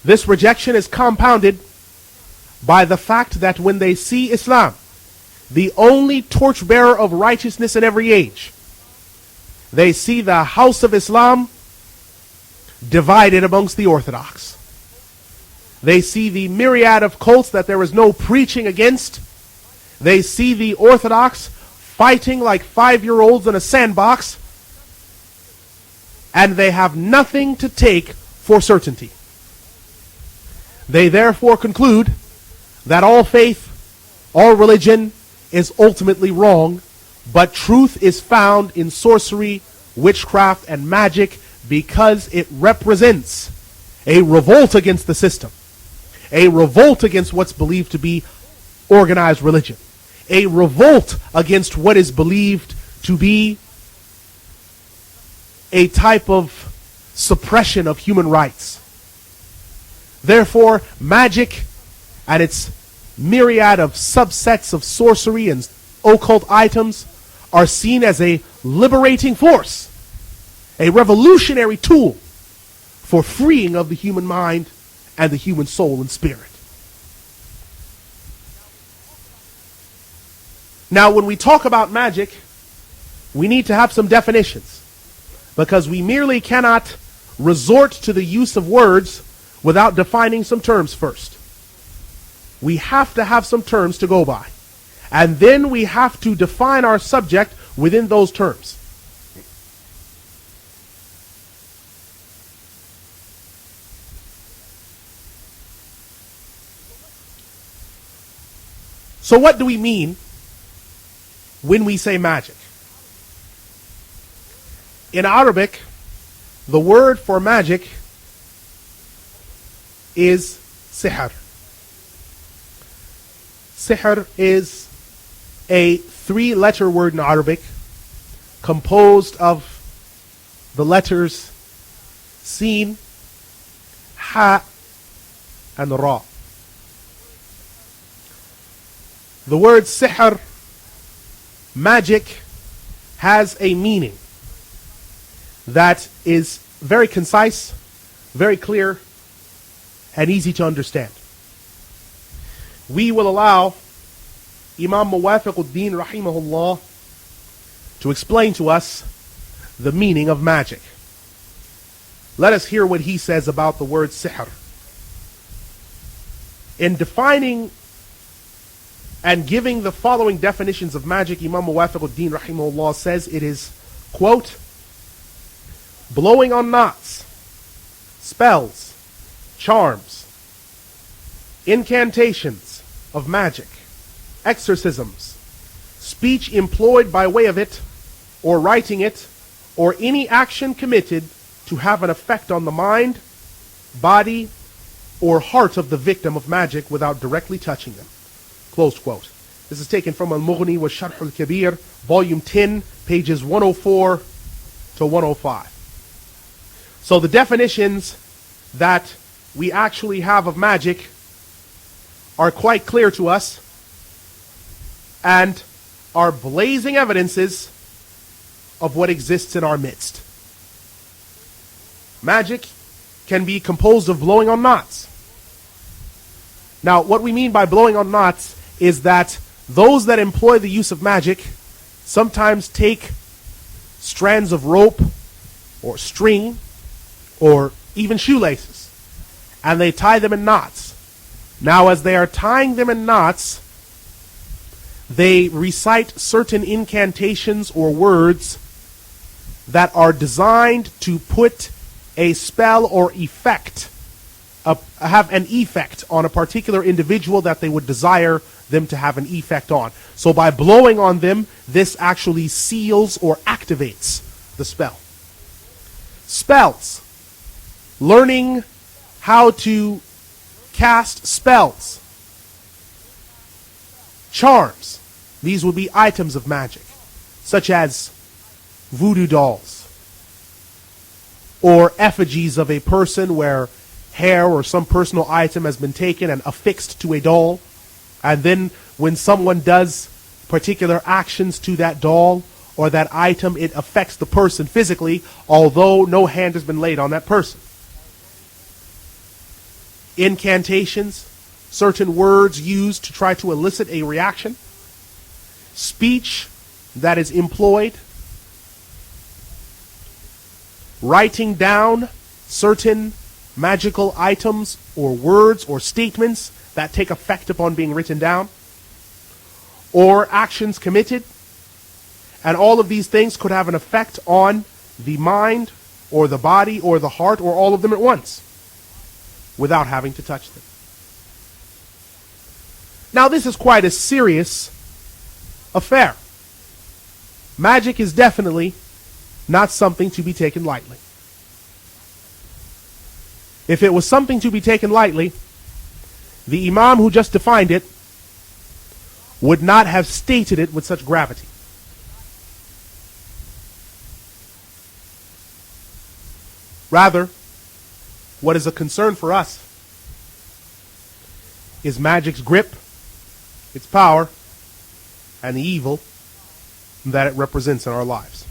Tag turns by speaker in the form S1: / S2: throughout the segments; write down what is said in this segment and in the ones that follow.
S1: This rejection is compounded by the fact that when they see Islam, the only torchbearer of righteousness in every age, they see the house of Islam divided amongst the orthodox. They see the myriad of cults that there is no preaching against. They see the orthodox fighting like 5-year-olds in a sandbox, and they have nothing to take for certainty. They therefore conclude that all faith, all religion is ultimately wrong, but truth is found in sorcery, witchcraft, and magic because it represents a revolt against the system, a revolt against what's believed to be organized religion, a revolt against what is believed to be a type of suppression of human rights. Therefore, magic and its myriad of subsets of sorcery and occult items are seen as a liberating force, a revolutionary tool for freeing of the human mind and the human soul and spirit. Now, when we talk about magic, we need to have some definitions, because we merely cannot resort to the use of words without defining some terms first. We have to have some terms to go by, and then we have to define our subject within those terms. So what do we mean when we say magic? In Arabic, the word for magic is sihr. Sihr is a 3-letter word in Arabic composed of the letters Sin, Ha, and Ra. The word sihr, magic, has a meaning that is very concise, very clear, and easy to understand. We will allow Imam Muwafiquddin rahimahullah to explain to us the meaning of magic. Let us hear what he says about the word sihr. In defining and giving the following definitions of magic, Imam Muwafiquddin rahimahullah says it is, quote, blowing on knots, spells, charms, incantations of magic, exorcisms, speech employed by way of it, or writing it, or any action committed to have an effect on the mind, body, or heart of the victim of magic without directly touching them. Close quote. This is taken from Al-Mughni wa Sharh al-Kabir, volume 10, pages 104 to 105. So the definitions that we actually have of magic are quite clear to us and are blazing evidences of what exists in our midst. Magic can be composed of blowing on knots. Now, what we mean by blowing on knots is that those that employ the use of magic sometimes take strands of rope or string or even shoelaces, and they tie them in knots. Now, as they are tying them in knots, they recite certain incantations or words that are designed to put a spell or effect, have an effect on a particular individual that they would desire them to have an effect on. So by blowing on them, this actually seals or activates the spell. Spells. Learning how to cast spells. Charms. These would be items of magic, such as voodoo dolls, or effigies of a person where hair or some personal item has been taken and affixed to a doll, and then when someone does particular actions to that doll or that item, it affects the person physically, although no hand has been laid on that person. incantations, certain words used to try to elicit a reaction, speech that is employed, writing down certain magical items or words or statements that take effect upon being written down, or actions committed. And all of these things could have an effect on the mind or the body or the heart or all of them at once without having to touch them. Now this is quite a serious affair. Magic is definitely not something to be taken lightly. If it was something to be taken lightly, the Imam who just defined it would not have stated it with such gravity. Rather, what is a concern for us is magic's grip, its power, and the evil that it represents in our lives.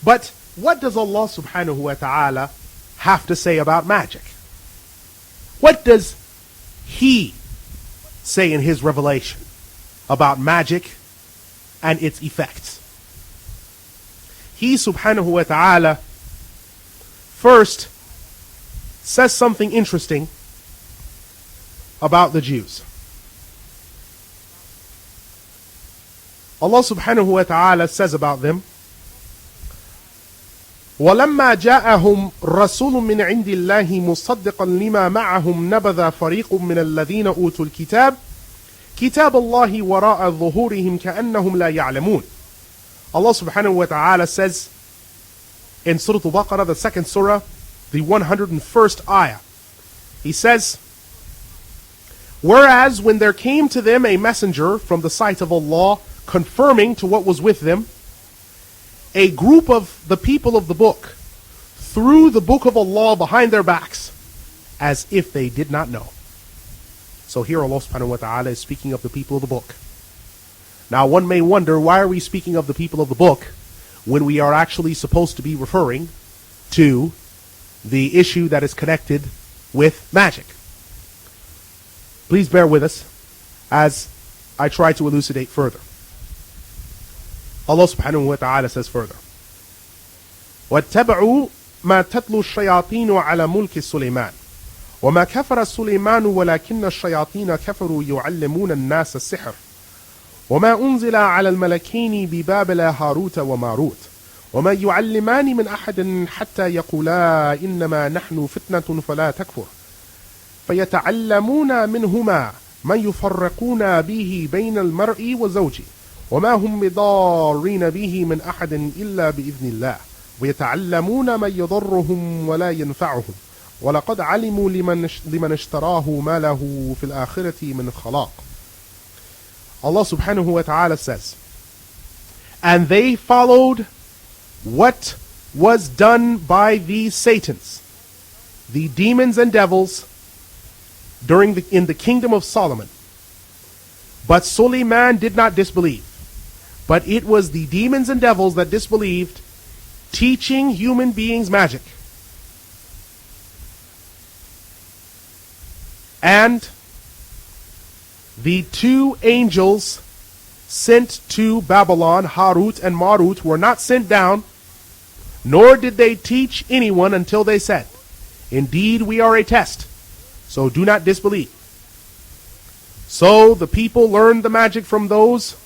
S1: But what does Allah subhanahu wa ta'ala have to say about magic? What does He say in His revelation about magic and its effects? He subhanahu wa ta'ala first says something interesting about the Jews. Allah subhanahu wa ta'ala says about them, وَلَمَّا جَاءَهُمْ رَسُولٌ مِّنْ عِنْدِ اللَّهِ مُصَدِّقًا لِمَا مَعَهُمْ نَبَذَ فَرِيقٌ مِّنَ الَّذِينَ أُوتُوا الْكِتَابَ كِتَابَ اللَّهِ وَرَاءَ ظُهُورِهِمْ كَأَنَّهُمْ لَا يَعْلَمُونَ. Allah subhanahu wa ta'ala says in Surah Al-Baqarah, the second surah, the 101st ayah. He says, whereas when there came to them a messenger from the sight of Allah, confirming to what was with them, a group of the people of the book threw the book of Allah behind their backs as if they did not know. So here Allah subhanahu wa ta'ala is speaking of the people of the book. Now one may wonder, why are we speaking of the people of the book when we are actually supposed to be referring to the issue that is connected with magic? Please bear with us as I try to elucidate further. Allah subhanahu wa ta'ala says further, وَاتَّبَعُوا مَا تَتْلُو الشَّيَاطِينُ عَلَى مُلْكِ سُلَيْمَانَ وَمَا كَفَرَ سُلَيْمَانُ وَلَكِنَّ الشَّيَاطِينَ كَفَرُوا يُعَلِّمُونَ النَّاسَ السِّحْرَ وَمَا أُنزِلَ عَلَى الْمَلَكَيْنِ بِبَابِلَ هَارُوتَ وَمَارُوتَ وَمَا يُعَلِّمَانِ مِنْ أَحَدٍ حَتَّى يَقُولَا إِنَّمَا نَحْنُ فِتْنَةٌ فَلَا تَكْفُرْ فَيَتَعَلَّمُونَ مِنْهُمَا مَنْ يُفَرِّقُونَ بِهِ بَيْنَ الْمَرْءِ وَزَوْجِهِ وما هم بضارين به من أحد إلا بإذن الله ويتعلمون ما يضرهم ولا ينفعهم ولقد علموا لمن اشتراه ما له في الآخرة من خلاق. Allah subhanahu wa ta'ala says, and they followed what was done by these Satans, the demons and devils, in the kingdom of Solomon. But Suleiman did not disbelieve. But it was the demons and devils that disbelieved, teaching human beings magic. And the two angels sent to Babylon, Harut and Marut, were not sent down, nor did they teach anyone until they said, indeed we are a test, so do not disbelieve. So the people learned the magic from those.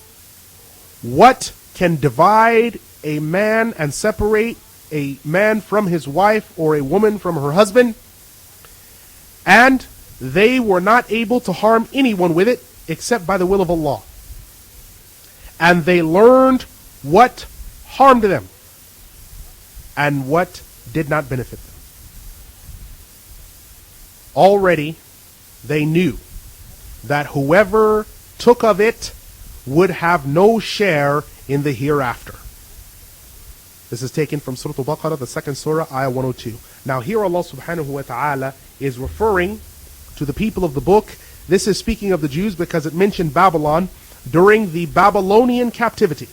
S1: What can divide a man and separate a man from his wife or a woman from her husband? And they were not able to harm anyone with it except by the will of Allah. And they learned what harmed them and what did not benefit them. Already they knew that whoever took of it would have no share in the hereafter. This is taken from Surah Al-Baqarah, the second surah, ayah 102. Now here Allah subhanahu wa ta'ala is referring to the people of the book. This is speaking of the Jews because it mentioned Babylon during the Babylonian captivity.